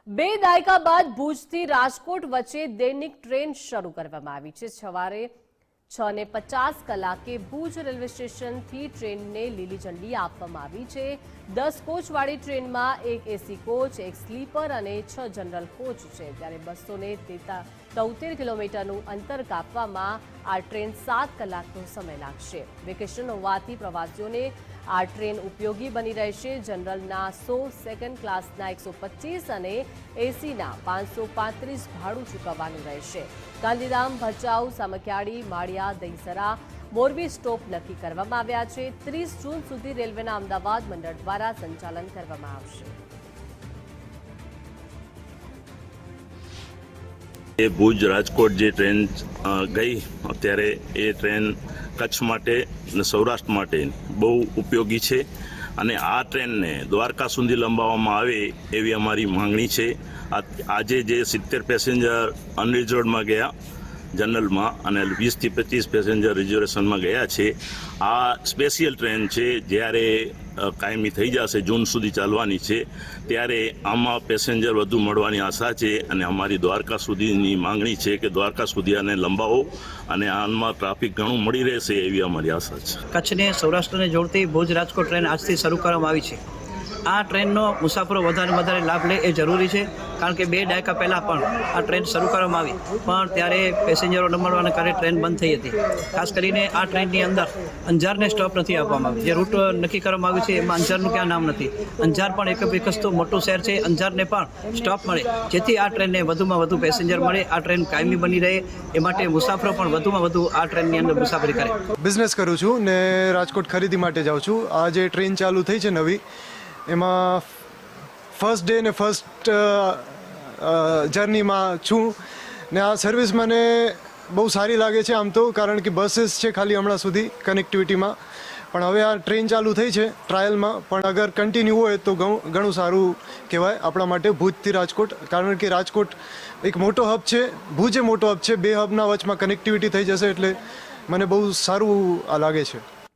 બે દાયકા બાદ ભુજથી રાજકોટ વચ્ચે દૈનિક ટ્રેન શરૂ કરવામાં આવી છે। સવારે 6:50 કલાકે ભુજ રેલવે સ્ટેશનથી ટ્રેનને લીલી ઝંડી આપવામાં આવી છે। 10 કોચવાળી ટ્રેનમાં એક એસી કોચ, એક સ્લીપર અને 6 જનરલ કોચ છે। ત્યારે 273 કિલોમીટરનું અંતર કાપવામાં આ ટ્રેન 7 કલાકનો સમય લાગશે। વેકેશન હોવાથી પ્રવાસીઓને આ ટ્રેન ઉપયોગી બની રહેશે। જનરલના 100, સેકન્ડ ક્લાસના 125 અને એસીના 535 ભાડું ચૂકવવાનું રહેશે। ગાંધીધામ, ભચાઉ, સામખિયાળી, માળિયા, દહીસરા, મોરબી સ્ટોપ નક્કી કરવામાં આવ્યા છે। 30 જૂન સુધી રેલવેના અમદાવાદ મંડળ દ્વારા સંચાલન કરવામાં આવશે। ભુજ રાજકોટ જે ટ્રેન ગઈ અત્યારે એ ટ્રેન કચ્છ માટે અને સૌરાષ્ટ્ર માટે બહુ ઉપયોગી છે અને આ ટ્રેનને દ્વારકા સુધી લંબાવવામાં આવે એવી અમારી માંગણી છે। આજે જે 70 પેસેન્જર અનરિઝર્વડમાં ગયા જનરલમાં અને 20 થી 25 પેસેન્જર રિઝર્વેશનમાં ગયા છે। આ સ્પેશિયલ ટ્રેન છે। જ્યારે કાયમી થઈ જશે, જૂન સુધી ચાલવાની છે, ત્યારે આમાં પેસેન્જર વધુ મળવાની આશા છે અને અમારી દ્વારકા સુધીની માંગણી છે કે દ્વારકા સુધી આને લંબાવો અને આમાં ટ્રાફિક ઘણું મળી રહેશે એવી અમારી આશા છે। કચ્છને સૌરાષ્ટ્રને જોડતી ભુજ રાજકોટ ટ્રેન આજથી શરૂ કરવામાં આવી છે। આ ટ્રેનનો મુસાફરો વધારે લાભ લે એ જરૂરી છે, કારણ કે 2 દાયકા પહેલાં પણ આ ટ્રેન શરૂ કરવામાં આવી પણ ત્યારે પેસેન્જરો ન મળવાના કારણે ટ્રેન બંધ થઈ હતી। ખાસ કરીને આ ટ્રેનની અંદર અંજારને સ્ટોપ નથી આપવામાં આવ્યો। જે રૂટ નક્કી કરવામાં આવ્યું છે એમાં અંજારનું ક્યાં નામ નથી। અંજાર પણ એક વિકસતું મોટું શહેર છે, અંજારને પણ સ્ટોપ મળે જેથી આ ટ્રેનને વધુમાં વધુ પેસેન્જર મળે, આ ટ્રેન કાયમી બની રહે એ માટે મુસાફરો પણ વધુમાં વધુ આ ટ્રેનની અંદર મુસાફરી કરે। બિઝનેસ કરું છું ને રાજકોટ ખરીદી માટે જાઉં છું। આ જે ટ્રેન ચાલુ થઈ છે નવી, એમાં ફર્સ્ટ ડે ને ફર્સ્ટ જર્નીમાં છું ને આ સર્વિસ મને બહુ સારી લાગે છે આમ તો, કારણ કે બસીસ છે ખાલી હમણાં સુધી કનેક્ટિવિટીમાં, પણ હવે આ ટ્રેન ચાલુ થઈ છે ટ્રાયલમાં, પણ અગર કન્ટિન્યુ હોય તો ઘણું સારું કહેવાય આપણા માટે ભુજથી રાજકોટ, કારણ કે રાજકોટ એક મોટો હબ છે, ભુજ એ મોટો હબ છે। 2 હબના વચમાં કનેક્ટિવિટી થઈ જશે એટલે મને બહુ સારું આ લાગે છે।